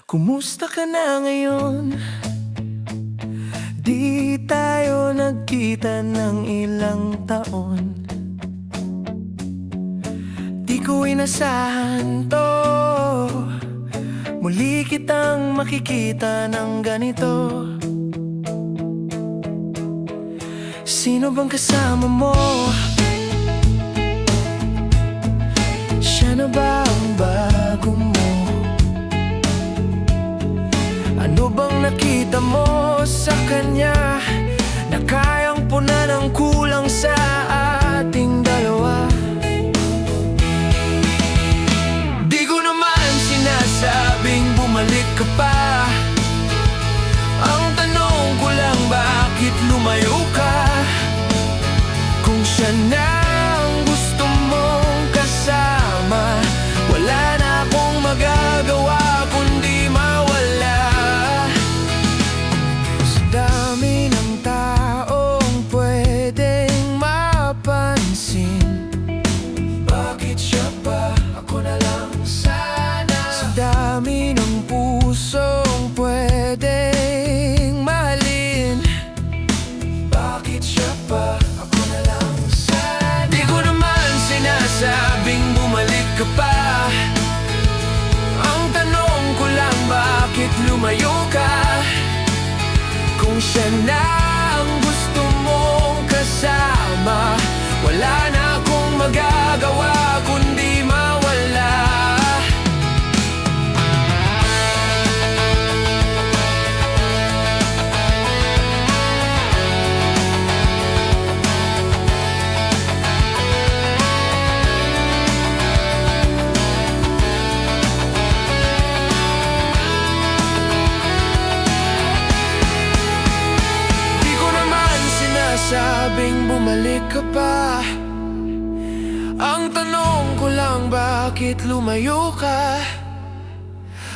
Kumusta ka na ngayon? Di tayo nagkita ng ilang taon. Di ko inasahan to, muli kitang makikita ng ganito. Sino bang kasama mo? Siya na ba ang bago mo? Ano bang nakita mo sa kanya na kayang punan ang kulang sa ating dalawa? Di ko naman sinasabing bumalik ka pa. Ang tanong ko lang, bakit lumayo ka? Kung siya na ang gusto mong kasama, wala na akong magagawa kundi mawala. Sa dami ng taong pwedeng mapansin, bakit siya pa? Ako na lang sana. Sa dami ng pusong pwedeng mahalin, bakit siya pa? Ako na lang sana. Di ko naman sinasabing bumalik ka pa. Ang tanong ko lang, bakit lumayo ka? Kung siya na ang gusto mong kasama, wala na akong magagawa kundi mawala. Sabing bumalik ka pa. Ang tanong ko lang, bakit lumayo ka?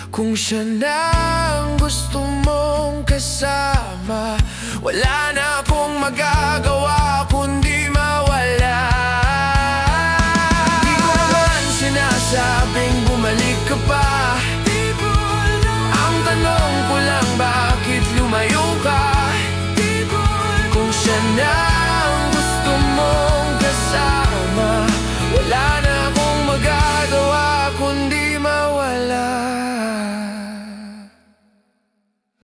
Kung siya na ang gusto mong kasama, wala na akong magagawa kundi